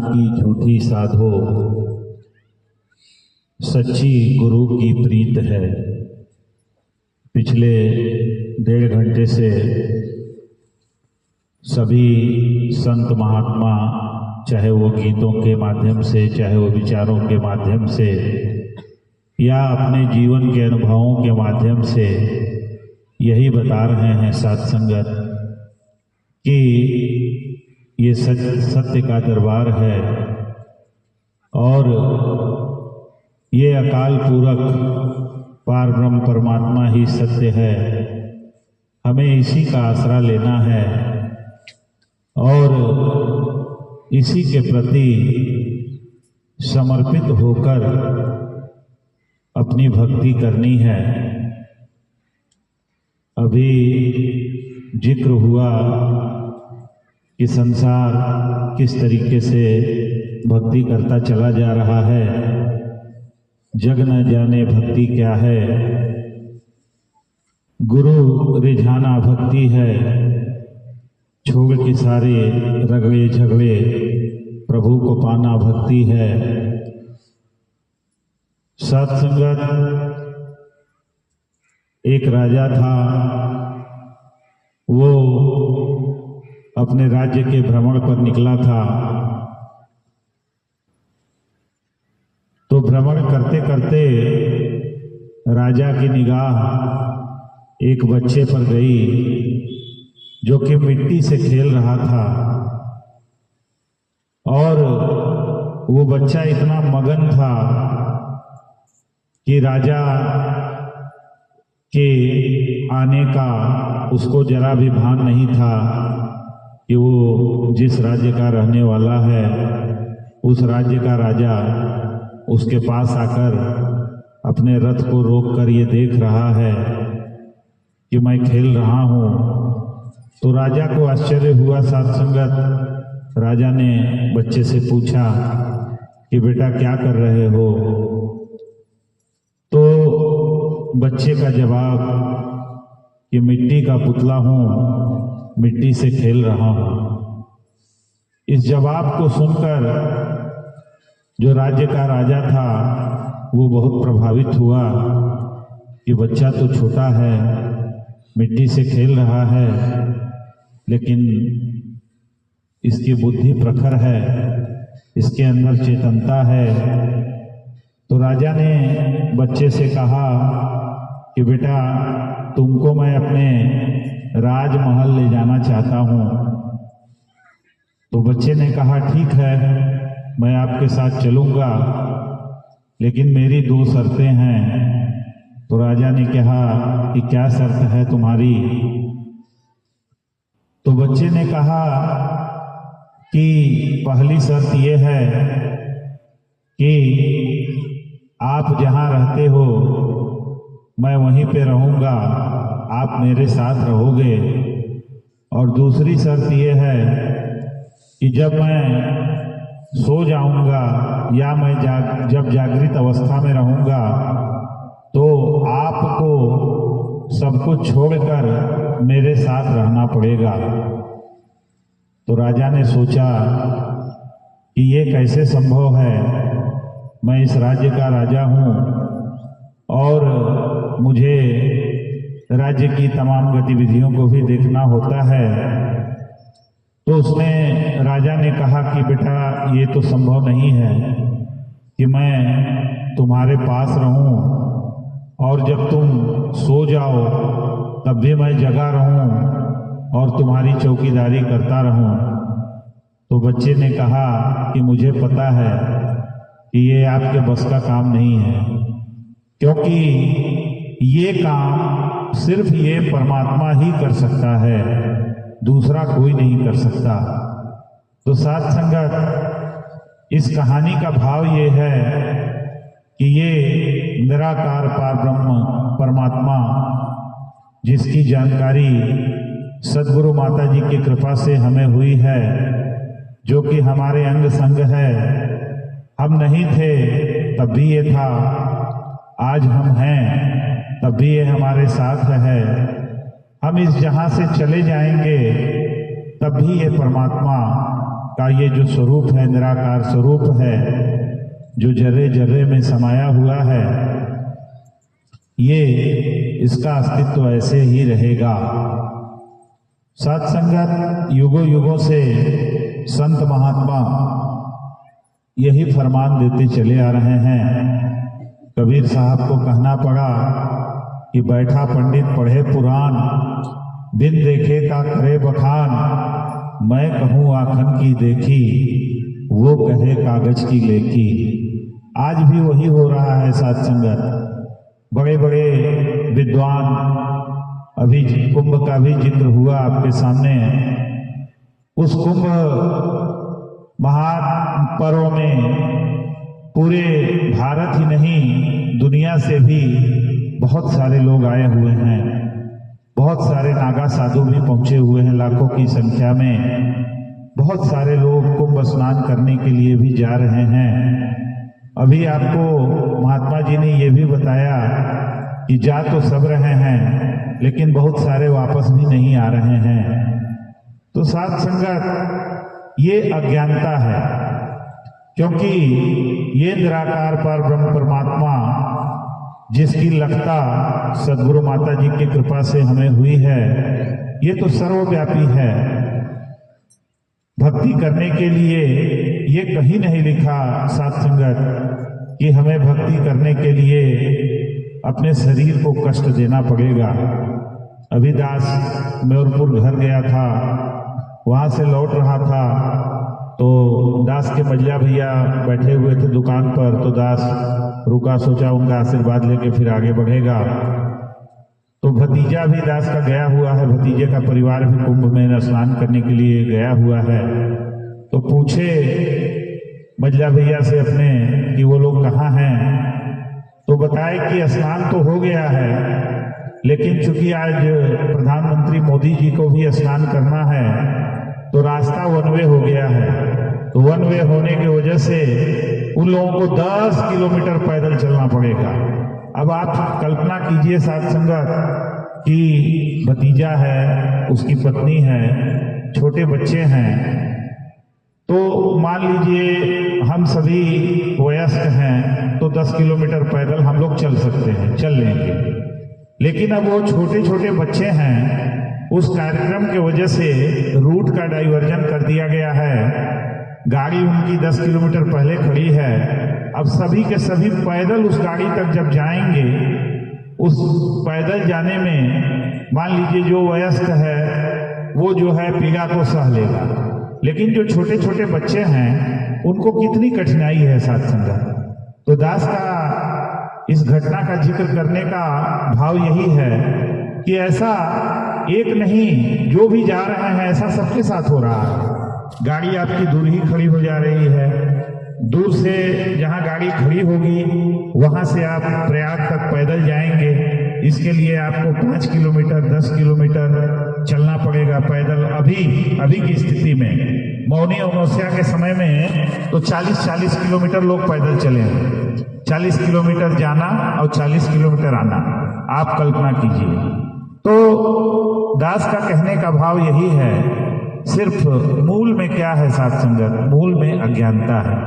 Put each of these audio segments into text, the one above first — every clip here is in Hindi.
की झूठी साधो सच्ची गुरु की प्रीत है। पिछले 1.5 घंटे से सभी संत महात्मा, चाहे वो गीतों के माध्यम से, चाहे वो विचारों के माध्यम से, या अपने जीवन के अनुभवों के माध्यम से यही बता रहे हैं साथ संगत कि ये सत्य का दरबार है और ये अकाल पूरक पार ब्रह्म परमात्मा ही सत्य है। हमें इसी का आसरा लेना है और इसी के प्रति समर्पित होकर अपनी भक्ति करनी है। अभी जिक्र हुआ कि संसार किस तरीके से भक्ति करता चला जा रहा है। जग न जाने भक्ति क्या है, गुरु रिझाना भक्ति है। छोड़ के सारे रगड़े झगड़े प्रभु को पाना भक्ति है। साथ संगत, एक राजा था, वो अपने राज्य के भ्रमण पर निकला था। तो भ्रमण करते करते राजा की निगाह एक बच्चे पर गई जो कि मिट्टी से खेल रहा था। और वो बच्चा इतना मगन था कि राजा के आने का उसको जरा भी भान नहीं था कि वो जिस राज्य का रहने वाला है, उस राज्य का राजा उसके पास आकर अपने रथ को रोककर ये देख रहा है कि मैं खेल रहा हूँ। तो राजा को आश्चर्य हुआ। साथ संगत, राजा ने बच्चे से पूछा कि बेटा क्या कर रहे हो? तो बच्चे का जवाब कि मिट्टी का पुतला हूँ, मिट्टी से खेल रहा हूँ। इस जवाब को सुनकर जो राज्य का राजा था वो बहुत प्रभावित हुआ कि बच्चा तो छोटा है, मिट्टी से खेल रहा है, लेकिन इसकी बुद्धि प्रखर है, इसके अंदर चेतनता है। तो राजा ने बच्चे से कहा कि बेटा, तुमको मैं अपने राजमहल ले जाना चाहता हूँ। तो बच्चे ने कहा ठीक है, मैं आपके साथ चलूँगा, लेकिन मेरी 2 शर्तें हैं। तो राजा ने कहा कि क्या शर्त है तुम्हारी? तो बच्चे ने कहा कि पहली शर्त यह है कि आप जहाँ रहते हो मैं वहीं पे रहूँगा, आप मेरे साथ रहोगे। और दूसरी शर्त यह है कि जब मैं सो जाऊँगा या मैं जब जागृत अवस्था में रहूँगा तो आपको सब कुछ छोड़कर मेरे साथ रहना पड़ेगा। तो राजा ने सोचा कि ये कैसे संभव है? मैं इस राज्य का राजा हूँ और मुझे राज्य की तमाम गतिविधियों को भी देखना होता है। तो उसने, राजा ने कहा कि बेटा, ये तो संभव नहीं है कि मैं तुम्हारे पास रहूं और जब तुम सो जाओ तब भी मैं जगा रहूं और तुम्हारी चौकीदारी करता रहूं। तो बच्चे ने कहा कि मुझे पता है कि ये आपके बस का काम नहीं है, क्योंकि ये काम सिर्फ ये परमात्मा ही कर सकता है, दूसरा कोई नहीं कर सकता। तो साथ संगत, इस कहानी का भाव ये है कि ये निराकार पार ब्रह्म परमात्मा, जिसकी जानकारी सद्गुरु माता जी की कृपा से हमें हुई है, जो कि हमारे अंग संग है। हम नहीं थे तब भी ये था, आज हम हैं तब भी ये हमारे साथ है। हम इस जहां से चले जाएंगे तब भी ये परमात्मा का ये जो स्वरूप है, निराकार स्वरूप है, जो जर्रे जर्रे में समाया हुआ है, ये इसका अस्तित्व ऐसे ही रहेगा। साथ संगत, युगों युगों से संत महात्मा यही फरमान देते चले आ रहे हैं। कबीर साहब को कहना पड़ा कि बैठा पंडित पढ़े पुराण, बिन देखे का करे बखान, मैं कहूँ आँखन की देखी, वो कहे कागज की लेखी। आज भी वही हो रहा है साथ संगत। बड़े बड़े विद्वान, अभी कुंभ का भी जिक्र हुआ आपके सामने, उस कुंभ महापर्व में पूरे भारत ही नहीं, दुनिया से भी बहुत सारे लोग आए हुए हैं। बहुत सारे नागा साधु भी पहुंचे हुए हैं, लाखों की संख्या में। बहुत सारे लोग कुंभ स्नान करने के लिए भी जा रहे हैं। अभी आपको महात्मा जी ने ये भी बताया कि जा तो सब रहे हैं, लेकिन बहुत सारे वापस भी नहीं आ रहे हैं। तो साथ संगत, ये अज्ञानता है, क्योंकि ये निराकार पर ब्रह्म परमात्मा जिसकी लगता सदगुरु माता जी की कृपा से हमें हुई है, ये तो सर्वव्यापी है। भक्ति करने के लिए ये कहीं नहीं लिखा साथ संगत कि हमें भक्ति करने के लिए अपने शरीर को कष्ट देना पड़ेगा। अभी दास म्योरपुर घर गया था, वहां से लौट रहा था तो दास के मजला भैया बैठे हुए थे दुकान पर, तो दास रुका, सोचा उनका आशीर्वाद लेके फिर आगे बढ़ेगा। तो भतीजा भी दास का गया हुआ है, भतीजे का परिवार भी कुंभ में स्नान करने के लिए गया हुआ है। तो पूछे मजला भैया से अपने कि वो लोग कहाँ हैं, तो बताए कि स्नान तो हो गया है, लेकिन चूंकि आज प्रधानमंत्री मोदी जी को भी स्नान करना है तो रास्ता वन वे हो गया है। तो वन वे होने की वजह से उन लोगों को 10 किलोमीटर पैदल चलना पड़ेगा। अब आप कल्पना कीजिए साथ संगत कि भतीजा है, उसकी पत्नी है, छोटे बच्चे हैं, तो मान लीजिए हम सभी वयस्क हैं तो 10 किलोमीटर पैदल हम लोग चल सकते हैं, चल लेंगे। लेकिन अब वो छोटे छोटे बच्चे हैं, उस कार्यक्रम के वजह से रूट का डाइवर्जन कर दिया गया है। गाड़ी उनकी 10 किलोमीटर पहले खड़ी है। अब सभी के सभी पैदल उस गाड़ी तक जब जाएंगे, उस पैदल जाने में मान लीजिए जो वयस्क है वो जो है पीड़ा को सह लेगा, लेकिन जो छोटे छोटे बच्चे हैं उनको कितनी कठिनाई है साथ संगत। तो दास का इस घटना का जिक्र करने का भाव यही है कि ऐसा एक नहीं, जो भी जा रहे हैं ऐसा सबके साथ हो रहा है। गाड़ी आपकी दूर ही खड़ी हो जा रही है, दूर से जहां गाड़ी खड़ी होगी वहां से आप प्रयाग तक पैदल जाएंगे। इसके लिए आपको 5 किलोमीटर 10 किलोमीटर चलना पड़ेगा पैदल। अभी की स्थिति में मौनी अमावस्या के समय में तो 40-40 किलोमीटर लोग पैदल चले हैं। 40 किलोमीटर जाना और 40 किलोमीटर आना, आप कल्पना कीजिए। तो दास का कहने का भाव यही है, सिर्फ मूल में क्या है साथ संगत, मूल में अज्ञानता है,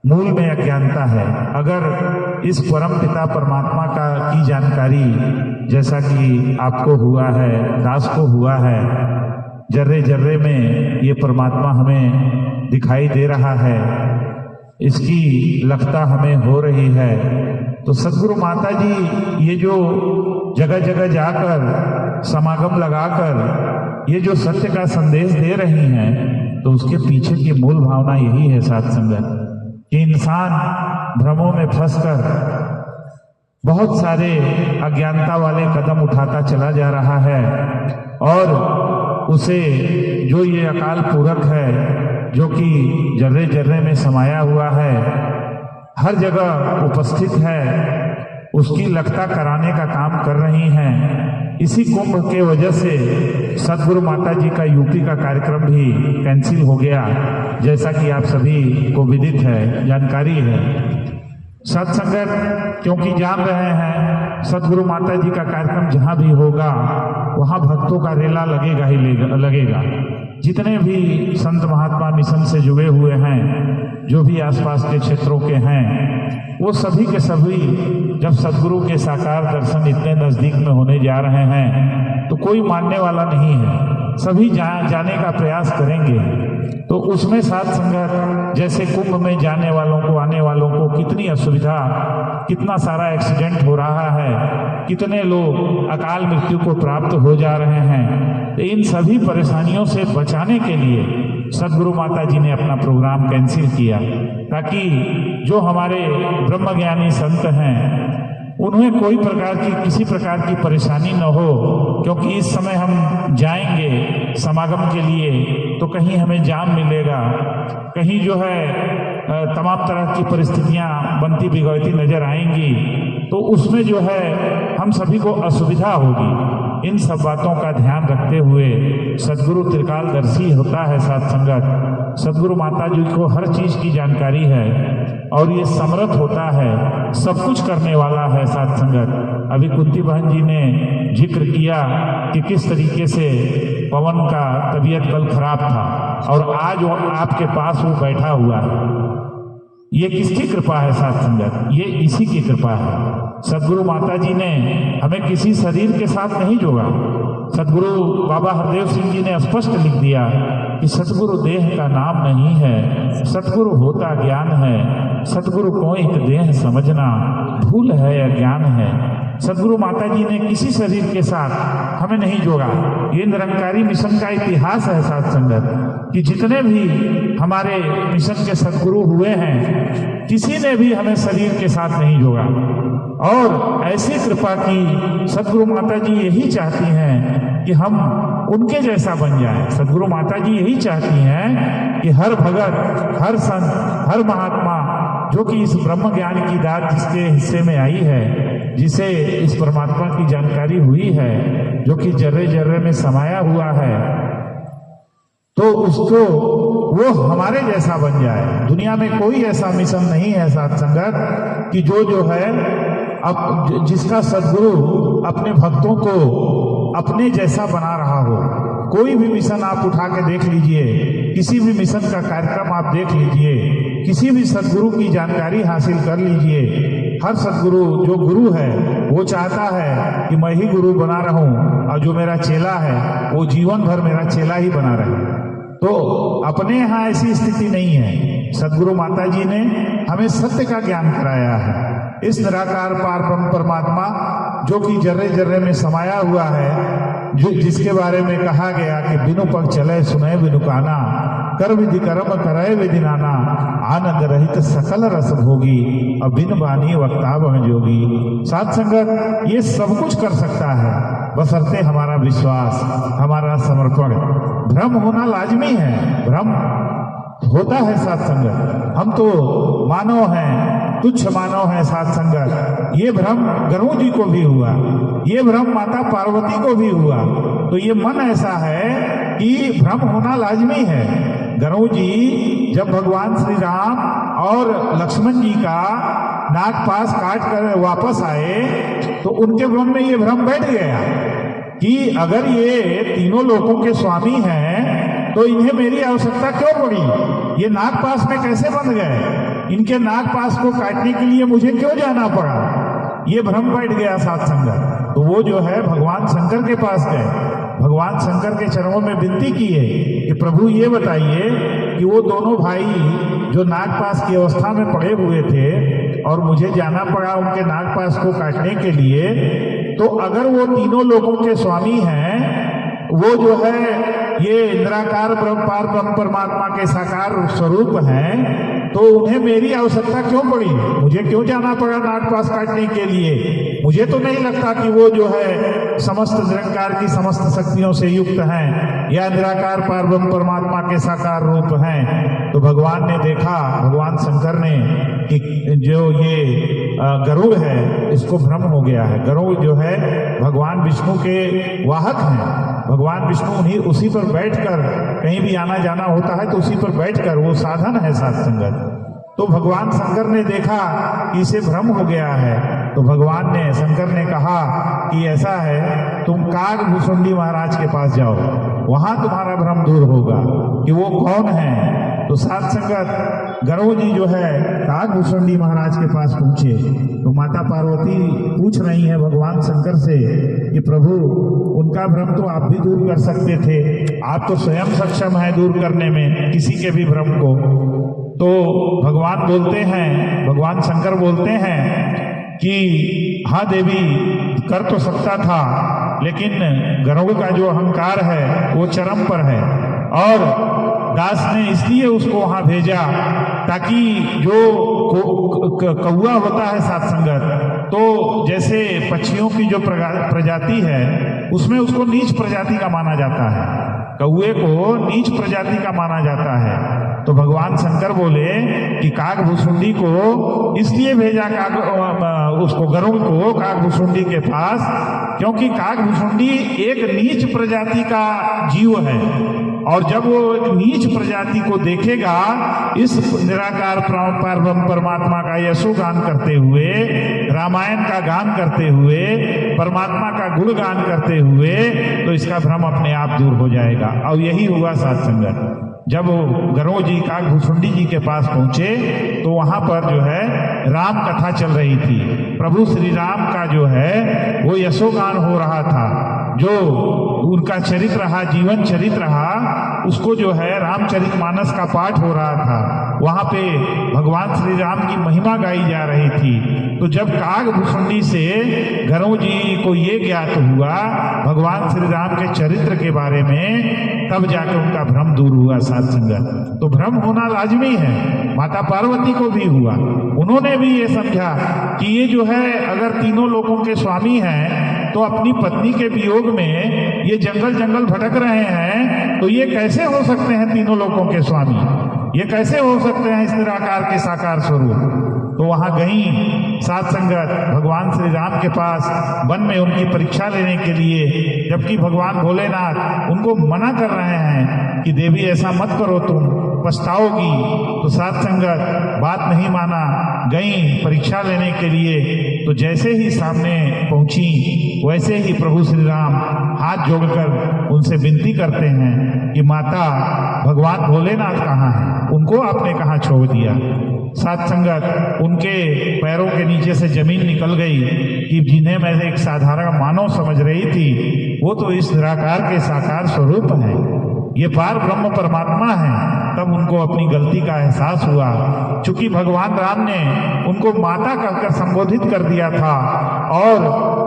मूल में अज्ञानता है। अगर इस परम पिता परमात्मा की जानकारी जैसा कि आपको हुआ है, दास को हुआ है, जर्रे जर्रे में ये परमात्मा हमें दिखाई दे रहा है, इसकी लगता हमें हो रही है, तो सदगुरु माता जी ये जो जगह जगह जाकर समागम लगाकर ये जो सत्य का संदेश दे रही हैं, तो उसके पीछे की मूल भावना यही है साथ संगत कि इंसान भ्रमों में फंसकर बहुत सारे अज्ञानता वाले कदम उठाता चला जा रहा है, और उसे जो ये अकाल पूरक है जो कि जर्रे जर्रे में समाया हुआ है, हर जगह उपस्थित है, उसकी लगता कराने का काम कर रही हैं। इसी कुंभ के वजह से सदगुरु माता जी का यूपी का कार्यक्रम भी कैंसिल हो गया, जैसा कि आप सभी को विदित है, जानकारी है। सत्संगत क्योंकि जान रहे हैं सदगुरु माता जी का कार्यक्रम जहां भी होगा वहां भक्तों का रेला लगेगा ही लगेगा, जितने भी संत महात्मा मिशन से जुड़े हुए हैं, जो भी आसपास के क्षेत्रों के हैं, वो सभी के सभी जब सदगुरु के साकार दर्शन इतने नजदीक में होने जा रहे हैं तो कोई मानने वाला नहीं है, सभी जाने का प्रयास करेंगे। तो उसमें साथ संगत जैसे कुंभ में जाने वालों को, आने वालों को कितनी असुविधा, कितना सारा एक्सीडेंट हो रहा है, कितने लोग अकाल मृत्यु को प्राप्त हो जा रहे हैं। तो इन सभी परेशानियों से बचाने के लिए सदगुरु माता जी ने अपना प्रोग्राम कैंसिल किया, ताकि जो हमारे ब्रह्मज्ञानी संत हैं उन्हें कोई प्रकार की, किसी प्रकार की परेशानी न हो। क्योंकि इस समय हम जाएंगे समागम के लिए तो कहीं हमें जाम मिलेगा, कहीं जो है तमाम तरह की परिस्थितियां बनती बिगड़ती नजर आएंगी, तो उसमें जो है हम सभी को असुविधा होगी। इन सब बातों का ध्यान रखते हुए सदगुरु त्रिकालदर्शी होता है साथ संगत। सदगुरु माता जी को हर चीज की जानकारी है और ये समर्थ होता है, सब कुछ करने वाला है साथ संगत। अभी कुंती बहन जी ने जिक्र किया कि किस तरीके से पवन का तबीयत कल खराब था और आज वो आपके पास वो बैठा हुआ है। ये किसकी कृपा है साथ संगत? ये इसी की कृपा है। सदगुरु माता जी ने हमें किसी शरीर के साथ नहीं जोड़ा। सदगुरु बाबा हरदेव सिंह जी ने स्पष्ट लिख दिया कि सतगुरु देह का नाम नहीं है, सतगुरु होता ज्ञान है। सतगुरु को एक देह समझना भूल है या ज्ञान है। सदगुरु माता जी ने किसी शरीर के साथ हमें नहीं जोड़ा। ये निरंकारी मिशन का इतिहास है साथ संगत कि जितने भी हमारे मिशन के सदगुरु हुए हैं, किसी ने भी हमें शरीर के साथ नहीं जोड़ा। और ऐसी कृपा की सदगुरु माता जी यही चाहती हैं कि हम उनके जैसा बन जाएं। सदगुरु माता जी यही चाहती हैं कि हर भगत, हर संत, हर महात्मा जो कि इस ब्रह्म ज्ञान की दात जिसके हिस्से में आई है, जिसे इस परमात्मा की जानकारी हुई है, जो कि जर्रे जर्रे में समाया हुआ है, तो उसको वो हमारे जैसा बन जाए। दुनिया में कोई ऐसा मिशन नहीं है साथ संगत कि जो है अब जिसका सदगुरु अपने भक्तों को अपने जैसा बना रहा हो। कोई भी मिशन आप उठा के देख लीजिए, किसी भी मिशन का कार्यक्रम आप देख लीजिए, किसी भी सदगुरु की जानकारी हासिल कर लीजिए। हर सदगुरु जो गुरु है वो चाहता है कि मैं ही गुरु बना रहूं और जो मेरा चेला है वो जीवन भर मेरा चेला ही बना रहे। तो अपने यहाँ ऐसी स्थिति नहीं है। सदगुरु माता जी ने हमें सत्य का ज्ञान कराया है। इस निराकार पार ब्रह्म परमात्मा जो कि जर्रे जर्रे में समाया हुआ है, जो जिसके बारे में कहा गया कि बिनु पग चले सुने बिनु काना, कर विधि कर्म करे विधि नाना, आनंद रहित सकल रस भोगी, अब बिन बानी वक्ता बन जोगी। साथ संगत ये सब कुछ कर सकता है, बशर्ते हमारा विश्वास, हमारा समर्पण। भ्रम होना लाजमी है, भ्रम होता है साथ संगत। हम तो मानव हैं, तुच्छ मानव हैं साथ संगत। ये भ्रम गरुड़ जी को भी हुआ, ये भ्रम माता पार्वती को भी हुआ। तो ये मन ऐसा है कि भ्रम होना लाजमी है। गरुड़ जी जब भगवान श्री राम और लक्ष्मण जी का नागपाश काट कर वापस आए तो उनके मन में ये भ्रम बैठ गया कि अगर ये तीनों लोकों के स्वामी हैं तो इन्हें मेरी आवश्यकता क्यों पड़ी? ये नागपाश में कैसे बंध गए? इनके नागपाश को काटने के लिए मुझे क्यों जाना पड़ा? ये भ्रम बैठ गया साथ संगत। तो वो जो है भगवान शंकर के पास गए, भगवान शंकर के चरणों में विनती की है कि प्रभु ये बताइए कि वो दोनों भाई जो नागपाश की अवस्था में पड़े हुए थे और मुझे जाना पड़ा उनके नागपाश को काटने के लिए, तो अगर वो तीनों लोगों के स्वामी हैं, वो जो है ये निराकार पार ब्रह्म परमात्मा के साकार स्वरूप हैं, तो उन्हें मेरी आवश्यकता क्यों पड़ी? मुझे क्यों जाना पड़ा नागपाश काटने के लिए? मुझे तो नहीं लगता कि वो जो है समस्त निरंकार की समस्त शक्तियों से युक्त हैं या निराकार पार ब्रह्म परमात्मा के साकार रूप हैं। तो भगवान ने देखा, भगवान शंकर ने कि जो ये गरुड़ है इसको भ्रम हो गया है। गरुड़ जो है भगवान विष्णु के वाहक हैं। भगवान विष्णु उन्हीं उसी पर बैठकर कहीं भी आना जाना होता है तो उसी पर बैठकर वो साधन है साथ संगत। तो भगवान शंकर ने देखा कि इसे भ्रम हो गया है, तो भगवान ने शंकर ने कहा कि ऐसा है, तुम कागभूषुंडी महाराज के पास जाओ, वहां तुम्हारा भ्रम दूर होगा कि वो कौन है। तो सात संगत गर्व जी जो है कागभूषुंडी महाराज के पास पहुंचे, तो माता पार्वती पूछ रही है भगवान शंकर से कि प्रभु, उनका भ्रम तो आप भी दूर कर सकते थे, आप तो स्वयं सक्षम है दूर करने में किसी के भी भ्रम को। तो भगवान बोलते हैं, भगवान शंकर बोलते हैं कि हाँ देवी, कर तो सकता था, लेकिन गर्व का जो अहंकार है वो चरम पर है, और दास ने इसलिए उसको वहां भेजा ताकि जो कौआ होता है सात संगत, तो जैसे पक्षियों की जो प्रजाति है उसमें उसको नीच प्रजाति का माना जाता है, कौए को नीच प्रजाति का माना जाता है। तो भगवान शंकर बोले कि कागभूषुंडी को इसलिए भेजा उसको गरुड़ को कागभूषुंडी के पास, क्योंकि कागभूषुंडी एक नीच प्रजाति का जीव है, और जब वो नीच प्रजाति को देखेगा इस निराकार परमात्मा का यशोगान करते हुए, रामायण का गान करते हुए, परमात्मा का गुणगान करते हुए, तो इसका भ्रम अपने आप दूर हो जाएगा। और यही हुआ सात संगत। जब गरुड़ जी कागभूषुंडी जी के पास पहुंचे तो वहां पर जो है राम कथा चल रही थी, प्रभु श्री राम का जो है वो यशोगान हो रहा था, जो उनका चरित्र रहा, जीवन चरित्र रहा, उसको जो है रामचरितमानस का पाठ हो रहा था, वहां पे भगवान श्री राम की महिमा गाई जा रही थी। तो जब कागभूषुंडी से गरुड़ जी को ये ज्ञात हुआ भगवान श्री राम के चरित्र के बारे में, तब जाकर उनका भ्रम दूर हुआ सात संगत। तो भ्रम होना लाजमी है, माता पार्वती को भी हुआ, उन्होंने भी ये समझा कि ये जो है अगर तीनों लोगों के स्वामी हैं तो अपनी पत्नी के वियोग में ये जंगल जंगल भटक रहे हैं, तो ये कैसे हो सकते हैं तीनों लोगों के स्वामी, ये कैसे हो सकते हैं इस निराकार के साकार स्वरूप। तो वहां गई सात संगत भगवान श्री राम के पास वन में उनकी परीक्षा लेने के लिए, जबकि भगवान भोलेनाथ उनको मना कर रहे हैं कि देवी ऐसा मत करो, तुम पछताओगी। तो सात संगत बात नहीं माना, गई परीक्षा लेने के लिए। तो जैसे ही सामने पहुंची वैसे ही प्रभु श्री राम हाथ जोड़कर उनसे विनती करते हैं कि माता, भगवान भोलेनाथ कहाँ हैं, उनको आपने कहाँ छोड़ दिया। सात संगत उनके पैरों के नीचे से जमीन निकल गई कि जिन्हें मैं एक साधारण मानव समझ रही थी, वो तो इस निराकार के साकार स्वरूप है, ये पार ब्रह्म परमात्मा है। तब उनको अपनी गलती का एहसास हुआ, चूंकि भगवान राम ने उनको माता कहकर संबोधित कर दिया था, और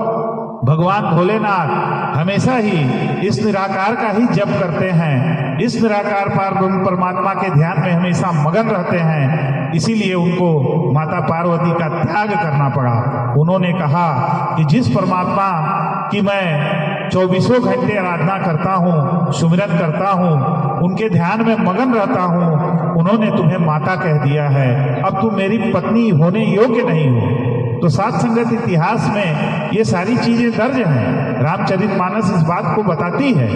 भगवान भोलेनाथ हमेशा ही इस निराकार का ही जप करते हैं, इस निराकार पार ब्रह्म परमात्मा के ध्यान में हमेशा मगन रहते हैं, इसीलिए उनको माता पार्वती का त्याग करना पड़ा। उन्होंने कहा कि जिस परमात्मा की मैं 24 घंटे आराधना करता हूँ, सुमिरन करता हूँ, उनके ध्यान में मगन रहता हूँ, उन्होंने तुम्हें माता कह दिया है, अब तुम मेरी पत्नी होने योग्य नहीं हो। तो सात संगत इतिहास में ये सारी चीजें दर्ज हैं, रामचरितमानस इस बात को बताती है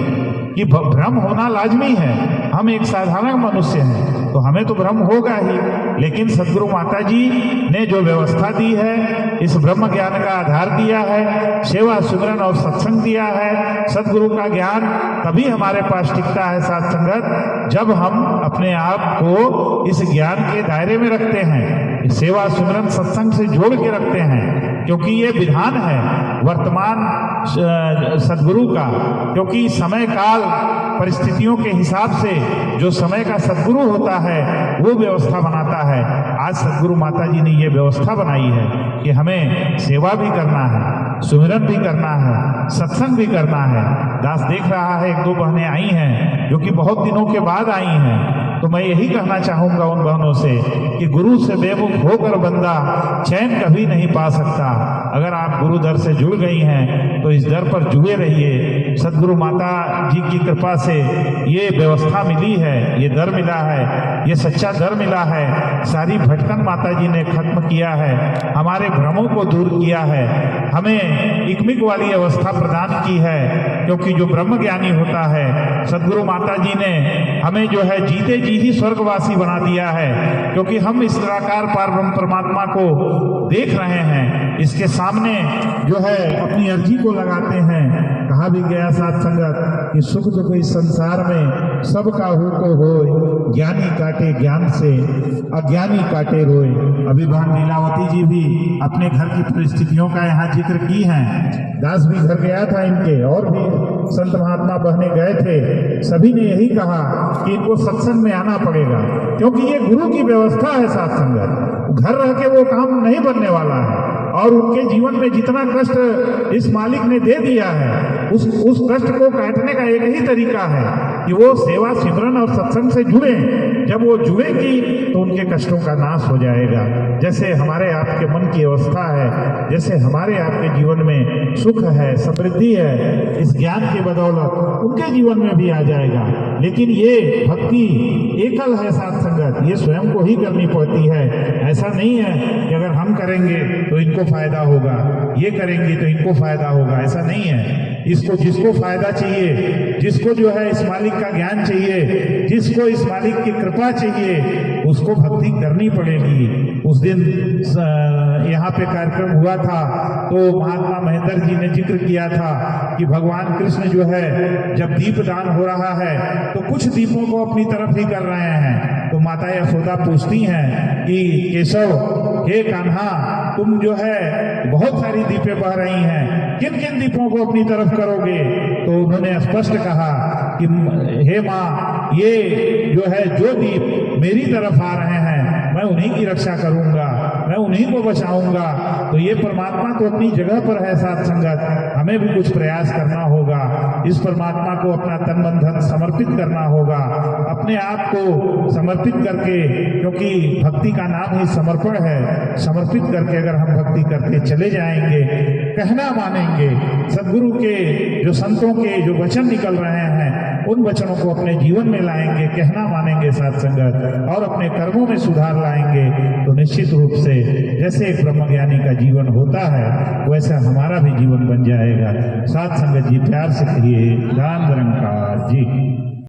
कि भ्रम होना लाजमी है। हम एक साधारण मनुष्य हैं तो हमें तो भ्रम होगा ही, लेकिन सदगुरु माता जी ने जो व्यवस्था दी है, इस ब्रह्म ज्ञान का आधार दिया है, सेवा सुमिरन और सत्संग दिया है, सदगुरु का ज्ञान तभी हमारे पास टिकता है सात संगत, जब हम अपने आप को इस ज्ञान के दायरे में रखते हैं, सेवा सुमिरन सत्संग से जोड़ के रखते हैं, क्योंकि ये विधान है वर्तमान सदगुरु का, क्योंकि समय काल परिस्थितियों के हिसाब से जो समय का सदगुरु होता है वो व्यवस्था बनाता है। आज सदगुरु माता जी ने ये व्यवस्था बनाई है कि हमें सेवा भी करना है, सुमिरन भी करना है, सत्संग भी करना है। दास देख रहा है एक दो बहनें आई हैं जो कि बहुत दिनों के बाद आई हैं, तो मैं यही कहना चाहूंगा उन बहनों से कि गुरु से बेमुख होकर बंदा चैन कभी नहीं पा सकता। अगर आप गुरु दर से जुड़ गई हैं तो इस दर पर जुड़े रहिए। सदगुरु माता जी की कृपा से ये व्यवस्था मिली है, ये दर मिला है, ये सच्चा दर मिला है। सारी भटकन माता जी ने खत्म किया है, हमारे भ्रमों को दूर किया है, हमें इकमिक वाली अवस्था प्रदान की है, क्योंकि जो ब्रह्म ज्ञानी होता है, सदगुरु माता जी ने हमें जो है जीते ही स्वर्गवासी बना दिया है, क्योंकि हम इस निराकार परब्रह्म परमात्मा को देख रहे हैं, इसके सामने जो है अपनी अर्जी को लगाते हैं। कहा भी गया साथ संगत कि सुख दुख इस संसार में सबका हो को होए, ज्ञानी काटे ज्ञान से अज्ञानी काटे रोए। अभी बहन लीलावती जी भी अपने घर की परिस्थितियों का यहाँ जिक्र की हैं। दास भी घर गया था इनके, और भी संत महात्मा बहने गए थे, सभी ने यही कहा कि इनको सत्संग में आना पड़ेगा, क्योंकि ये गुरु की व्यवस्था है साथ संगत। घर रह के वो काम नहीं बनने वाला है, और उनके जीवन में जितना कष्ट इस मालिक ने दे दिया है, उस कष्ट को काटने का एक ही तरीका है कि वो सेवा सिमरन और सत्संग से जुड़े। जब वो जुड़ेगी तो उनके कष्टों का नाश हो जाएगा। जैसे हमारे आपके मन की अवस्था है, जैसे हमारे आपके जीवन में सुख है, समृद्धि है, इस ज्ञान की बदौलत उनके जीवन में भी आ जाएगा। लेकिन ये भक्ति एकल है साथ संगत, ये स्वयं को ही करनी पड़ती है। ऐसा नहीं है कि अगर हम करेंगे तो इनको फायदा होगा, ये करेंगे तो इनको फायदा होगा, ऐसा नहीं है। इसको जिसको फायदा चाहिए, जिसको जो है इस मालिक का ज्ञान चाहिए, जिसको इस मालिक की कृपा चाहिए, उसको भक्ति करनी पड़ेगी। उस दिन यहाँ पे कार्यक्रम हुआ था तो महात्मा महेंद्र जी ने जिक्र किया था कि भगवान कृष्ण जो है जब दीप दान हो रहा है तो कुछ दीपों को अपनी तरफ ही कर रहे हैं। तो माता यशोदा पूछती हैं कि केशव, हे कान्हा, तुम जो है बहुत सारी दीपें बह रही हैं, किन किन दीपों को अपनी तरफ करोगे? तो उन्होंने स्पष्ट कहा कि हे माँ, ये जो है जो दीप मेरी तरफ आ रहे हैं मैं उन्हीं की रक्षा करूंगा, मैं उन्हीं को बचाऊंगा। तो ये परमात्मा तो अपनी जगह पर है साथ संगत, हमें भी कुछ प्रयास करना होगा, इस परमात्मा को अपना तन मन धन समर्पित करना होगा, अपने आप को समर्पित करके, क्योंकि भक्ति का नाम ही समर्पण है। समर्पित करके अगर हम भक्ति करते चले जाएंगे, कहना मानेंगे, सदगुरु के जो संतों के जो वचन निकल रहे हैं उन वचनों को अपने जीवन में लाएंगे, कहना मानेंगे साथ संगत, और अपने कर्मों में सुधार लाएंगे, तो निश्चित रूप से जैसे एक ब्रह्मज्ञानी का जीवन होता है वैसा हमारा भी जीवन बन जाएगा। साथ संगत जी प्यार से कहिए, धन निरंकार जी।